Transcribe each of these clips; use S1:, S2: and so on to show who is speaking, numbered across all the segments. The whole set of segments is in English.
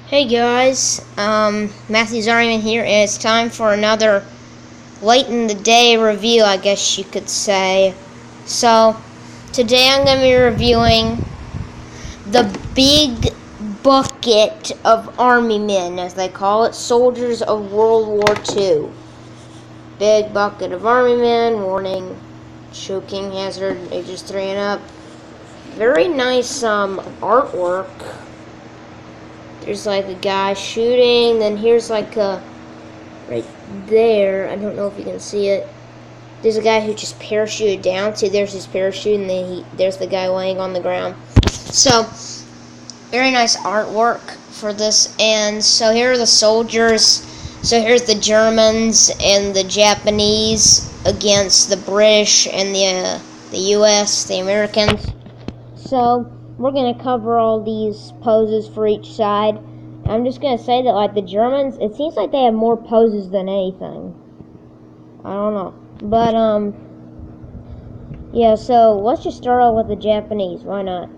S1: Hey guys, Matthew Zariman here, and it's time for another late in the day review, I guess you could say. So, today I'm going to be reviewing the big bucket of army men, as they call it, soldiers of World War II. Big bucket of army men, warning, choking hazard, ages 3 and up. Very nice artwork. There's like a guy shooting, then here's like a, right there, I don't know if you can see it, there's a guy who just parachuted down, see there's his parachute, and then there's the guy laying on the ground. So, very nice artwork for this, and so here are the soldiers. So here's the Germans and the Japanese against the British and the US, the Americans. So, we're going to cover all these poses for each side. I'm just going to say that, like, the Germans, it seems like they have more poses than anything. I don't know. But, yeah, so let's just start out with the Japanese. Why not?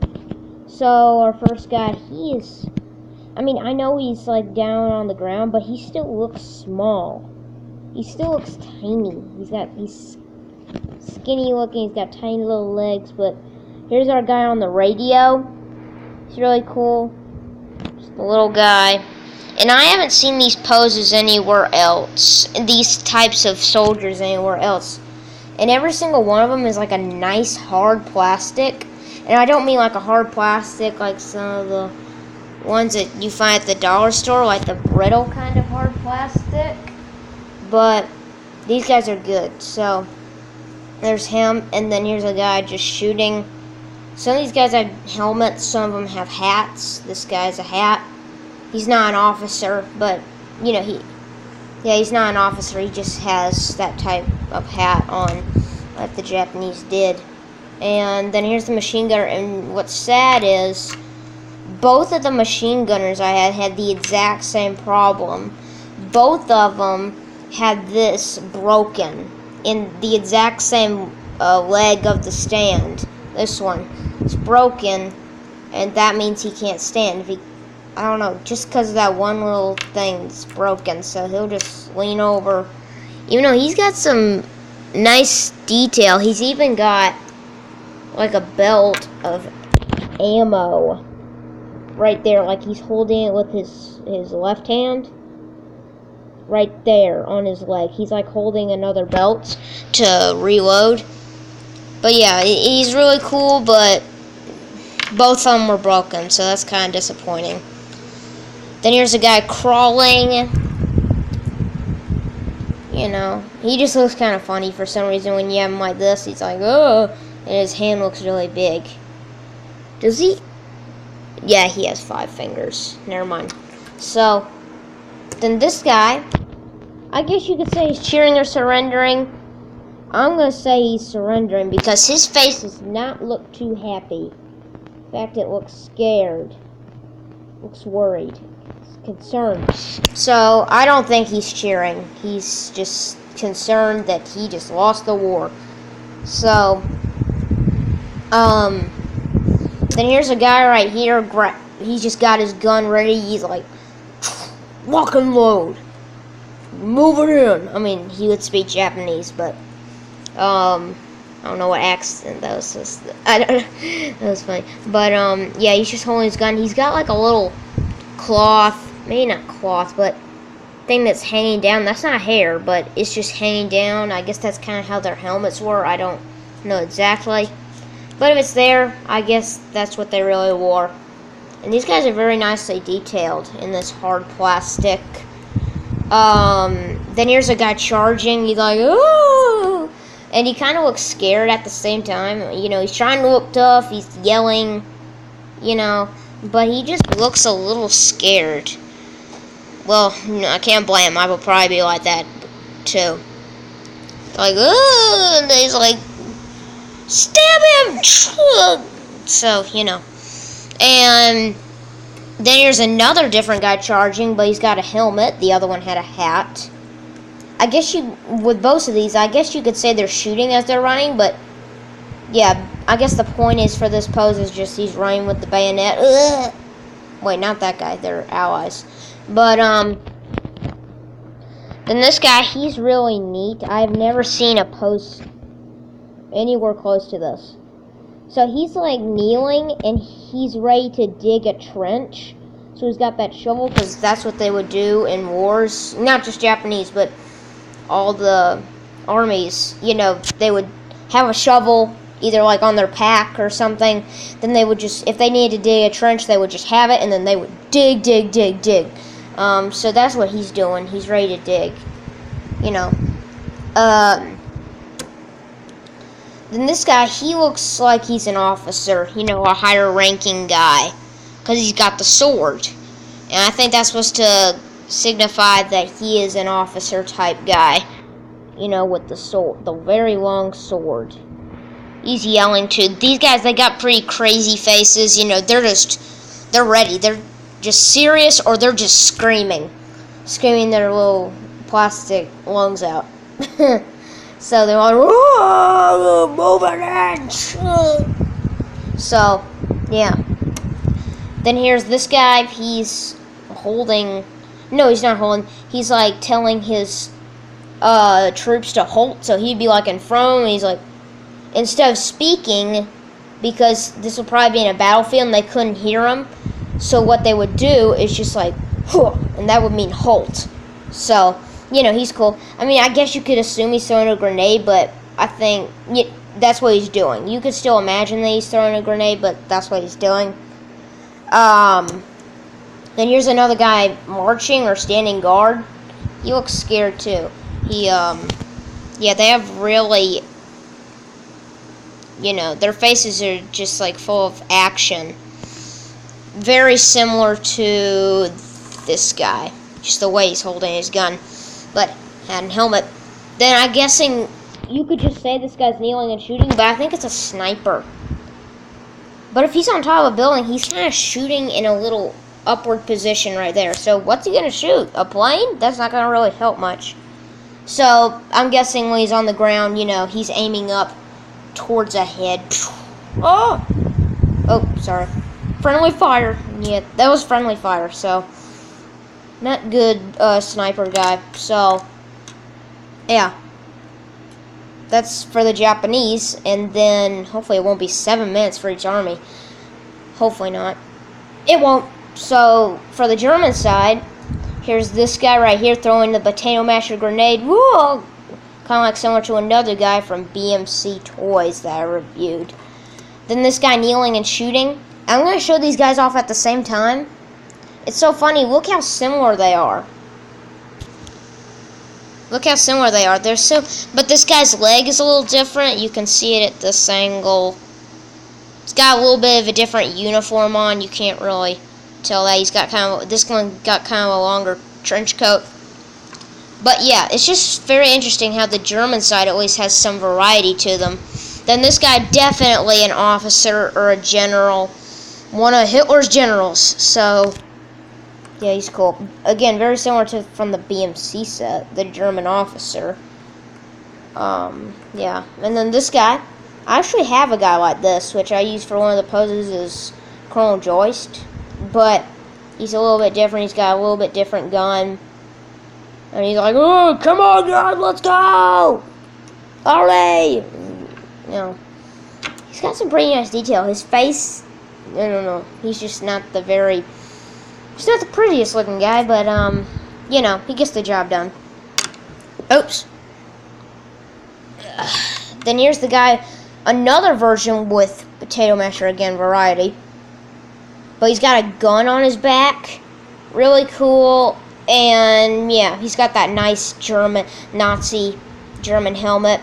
S1: So, our first guy, I know he's, like, down on the ground, but he still looks small. He still looks tiny. He's skinny looking, he's got tiny little legs, but here's our guy on the radio. He's really cool. Just a little guy. And I haven't seen these poses anywhere else. These types of soldiers anywhere else. And every single one of them is like a nice hard plastic. And I don't mean like a hard plastic like some of the ones that you find at the dollar store, like the brittle kind of hard plastic. But these guys are good. So there's him, and then here's a guy just shooting. Some of these guys have helmets, some of them have hats. This guy's a hat. He's not an officer, but, you know, he's not an officer. He just has that type of hat on, like the Japanese did. And then here's the machine gunner, and what's sad is both of the machine gunners I had the exact same problem. Both of them had this broken in the exact same leg of the stand. This one is broken, and that means he can't stand. I don't know, just because of that one little thing's broken, so he'll just lean over. Even though he's got some nice detail, he's even got like a belt of ammo right there, like he's holding it with his left hand. Right there on his leg. He's like holding another belt to reload. But yeah, he's really cool, but both of them were broken, so that's kind of disappointing. Then here's a guy crawling. You know, he just looks kind of funny for some reason when you have him like this. He's like, oh, and his hand looks really big. Does he? Yeah, he has 5 fingers. Never mind. So, then this guy, I guess you could say he's cheering or surrendering. I'm going to say he's surrendering because his face does not look too happy. In fact, it looks scared. Looks worried. It's concerned. So, I don't think he's cheering. He's just concerned that he just lost the war. So, then here's a guy right here. He's just got his gun ready. He's like, lock and load. Move it in. I mean, he would speak Japanese, but I don't know what accent that was. I don't know. That was funny. But yeah, he's just holding his gun. He's got like a little cloth, maybe not cloth, but thing that's hanging down. That's not hair, but it's just hanging down. I guess that's kind of how their helmets were. I don't know exactly, but if it's there, I guess that's what they really wore. And these guys are very nicely detailed in this hard plastic. Then here's a guy charging. He's like, ooh! And he kind of looks scared at the same time. You know, he's trying to look tough. He's yelling, you know. But he just looks a little scared. Well, I can't blame him. I would probably be like that, too. Like, ooh! And he's like, stab him! So, you know. And then here's another different guy charging, but he's got a helmet. The other one had a hat. I guess with both of these, I guess you could say they're shooting as they're running, but yeah, I guess the point is for this pose is just he's running with the bayonet. Ugh. Wait, not that guy. They're allies. But, then this guy, he's really neat. I've never seen a post anywhere close to this. So he's like kneeling and he's ready to dig a trench. So he's got that shovel because that's what they would do in wars. Not just Japanese, but all the armies. You know, they would have a shovel either like on their pack or something. Then they would just, if they needed to dig a trench, they would just have it and then they would dig. So that's what he's doing. He's ready to dig. You know. Then this guy, he looks like he's an officer, you know, a higher ranking guy, because he's got the sword. And I think that's supposed to signify that he is an officer type guy, you know, with the sword, the very long sword. He's yelling too. These guys, they got pretty crazy faces, you know, they're ready. They're just serious or they're just screaming their little plastic lungs out. So they're like, "Whoa, moving in." So, yeah. Then here's this guy. He's holding. No, he's not holding. He's like telling his troops to halt. So he'd be like in front. And he's like, instead of speaking, because this would probably be in a battlefield and they couldn't hear him. So what they would do is just like, "Huh," and that would mean halt. So, you know, he's cool. I mean, I guess you could assume he's throwing a grenade, but I think that's what he's doing. You could still imagine that he's throwing a grenade, but that's what he's doing. Then here's another guy marching or standing guard. He looks scared too. Yeah, they have really, you know, their faces are just like full of action. Very similar to this guy. Just the way he's holding his gun. But had a helmet. Then I'm guessing you could just say this guy's kneeling and shooting, but I think it's a sniper. But if he's on top of a building, he's kind of shooting in a little upward position right there. So what's he gonna shoot? A plane? That's not gonna really help much. So I'm guessing when he's on the ground, you know, he's aiming up towards a head. Oh, sorry. Friendly fire. Yeah, that was friendly fire. So. Not good sniper guy. So, yeah. That's for the Japanese. And then, hopefully it won't be 7 minutes for each army. Hopefully not. It won't. So, for the German side, here's this guy right here throwing the potato masher grenade. Whoa! Kind of like similar to another guy from BMC Toys that I reviewed. Then this guy kneeling and shooting. I'm going to show these guys off at the same time. It's so funny. Look how similar they are. Look how similar they are. They're so, but this guy's leg is a little different. You can see it at this angle. He's got a little bit of a different uniform on. You can't really tell that. He's got kind of, this one got kind of a longer trench coat. But yeah, it's just very interesting how the German side at least has some variety to them. Then this guy, definitely an officer or a general. One of Hitler's generals. So yeah, he's cool. Again, very similar to from the BMC set, the German officer. Yeah. And then this guy, I actually have a guy like this, which I use for one of the poses is Colonel Joist. But he's a little bit different. He's got a little bit different gun. And he's like, "Oh, come on, guys, let's go! Hooray!" You know, he's got some pretty nice detail. His face, I don't know, he's just not the very... He's not the prettiest looking guy, but, you know, he gets the job done. Oops. Then here's the guy, another version with potato masher, again, variety. But he's got a gun on his back. Really cool. And, yeah, he's got that nice Nazi German helmet.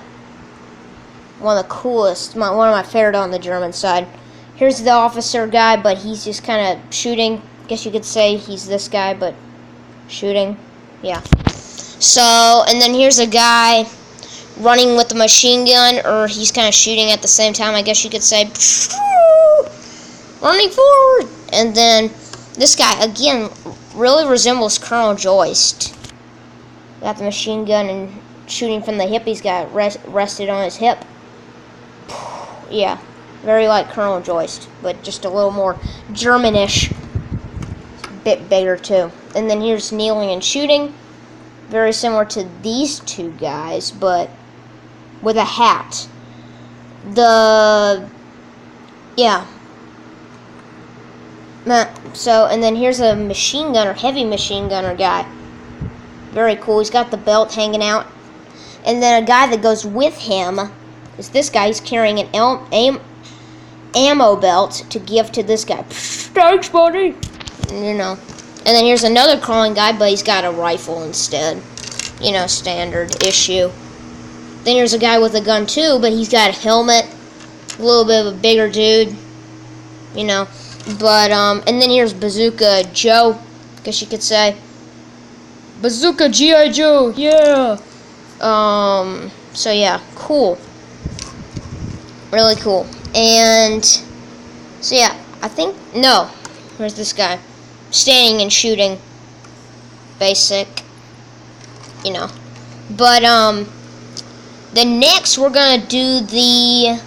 S1: One of the coolest, one of my favorite on the German side. Here's the officer guy, but he's just kind of shooting. Guess you could say he's this guy, but shooting. Yeah. So, and then here's a guy running with the machine gun, or he's kind of shooting at the same time, I guess you could say. Running forward. And then this guy, again, really resembles Colonel Joist. Got the machine gun and shooting from the hip. He's got rested on his hip. Yeah, very like Colonel Joist, but just a little more Germanish. bit bigger too. And then here's kneeling and shooting. Very similar to these two guys, but with a hat. So, and then here's a machine gunner, heavy machine gunner guy. Very cool. He's got the belt hanging out. And then a guy that goes with him is this guy. He's carrying an ammo belt to give to this guy. Thanks, buddy. You know. And then here's another crawling guy, but he's got a rifle instead. You know, standard issue. Then here's a guy with a gun too, but he's got a helmet. A little bit of a bigger dude. You know. But, and then here's Bazooka Joe, I guess you could say. Bazooka G.I. Joe, yeah! So yeah, cool. Really cool. And, so yeah, I think, no. Where's this guy? Standing and shooting. Basic. You know. But, then next we're gonna do the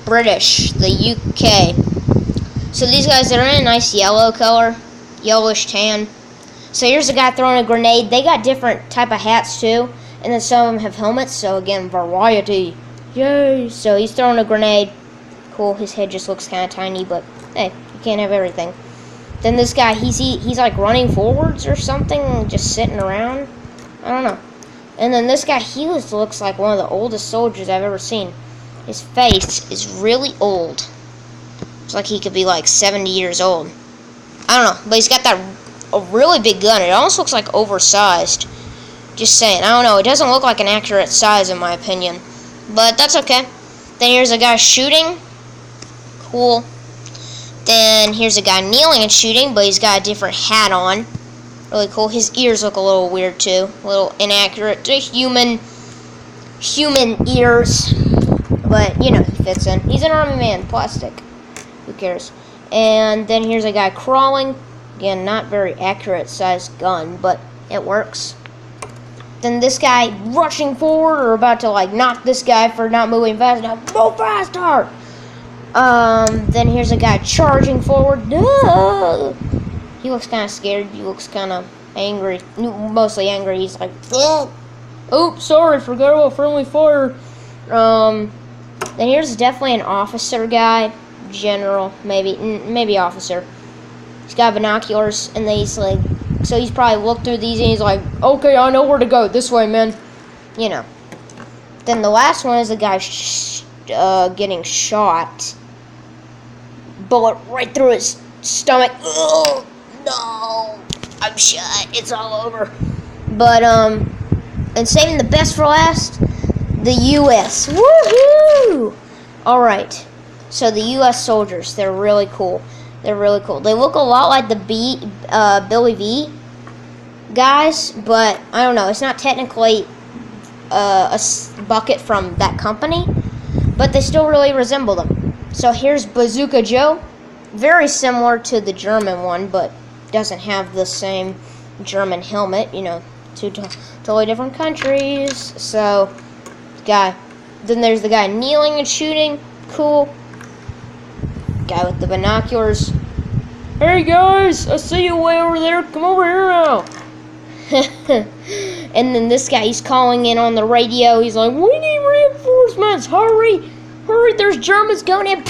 S1: British, the UK. So these guys, they're in a nice yellow color, yellowish tan. So here's a guy throwing a grenade. They got different type of hats too, and then some of them have helmets. So again, variety. Yay! So he's throwing a grenade. Cool. His head just looks kind of tiny, but hey, you can't have everything. Then this guy, he's like running forwards or something, just sitting around. I don't know. And then this guy, he looks like one of the oldest soldiers I've ever seen. His face is really old. It's like he could be like 70 years old. I don't know, but he's got a really big gun. It almost looks like oversized. Just saying. I don't know. It doesn't look like an accurate size in my opinion. But that's okay. Then here's a guy shooting. Cool. Then here's a guy kneeling and shooting, but he's got a different hat on. Really cool. His ears look a little weird too. A little inaccurate to human ears. But, you know, he fits in. He's an army man. Plastic. Who cares? And then here's a guy crawling. Again, not very accurate sized gun, but it works. Then this guy rushing forward or about to like knock this guy for not moving fast enough. Move faster! Then here's a guy charging forward. No! He looks kind of scared. He looks kind of angry. Mostly angry. He's like, oops, sorry, forgot about friendly fire. Then here's definitely an officer guy. General, maybe officer. He's got binoculars, and then he's like, so he's probably looked through these, and he's like, okay, I know where to go. This way, man. You know. Then the last one is a guy getting shot. Bullet right through his stomach. Oh, no. I'm shot. It's all over. But, and saving the best for last, the U.S. Woohoo! Alright. So the U.S. soldiers, they're really cool. They're really cool. They look a lot like the Billy V guys, but I don't know. It's not technically a bucket from that company, but they still really resemble them. So here's Bazooka Joe. Very similar to the German one, but doesn't have the same German helmet. You know, two totally different countries. So, guy. Then there's the guy kneeling and shooting. Cool. Guy with the binoculars. Hey guys, I see you way over there. Come over here now. And then this guy, he's calling in on the radio. He's like, we need reinforcements. Hurry. Hurry, there's Germans going in.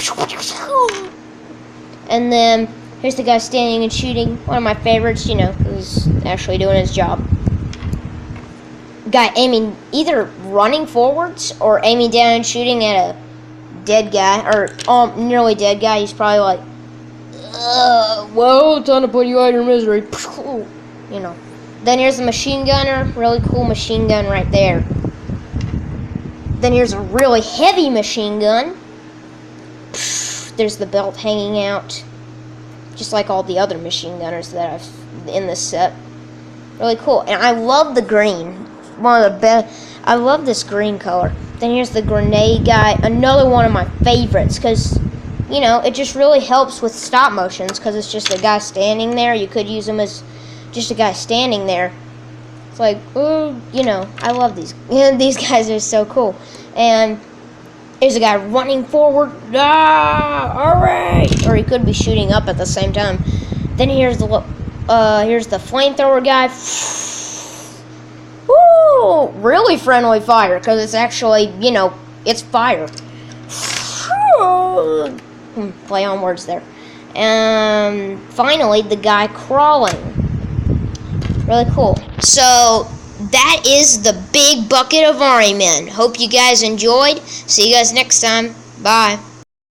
S1: And then here's the guy standing and shooting. One of my favorites, you know, who's actually doing his job. Guy aiming, either running forwards or aiming down and shooting at a dead guy, or nearly dead guy. He's probably like, well, time to put you out of your misery. You know. Then here's the machine gunner. Really cool machine gun right there. Then here's a really heavy machine gun. There's the belt hanging out. Just like all the other machine gunners that I've in this set. Really cool. And I love the green. One of the best. I love this green color. Then here's the grenade guy. Another one of my favorites. Because, you know, it just really helps with stop motions. Because it's just a guy standing there. You could use him as just a guy standing there. It's like, oh, you know, I love these. These guys are so cool. And there's a guy running forward. Ah, all right. Or he could be shooting up at the same time. Then here's the flamethrower guy. Woo! Really friendly fire, because it's actually, you know, it's fire. Play on words there. And finally, the guy crawling. Really cool. So that is the big bucket of army men. Hope you guys enjoyed. See you guys next time. Bye.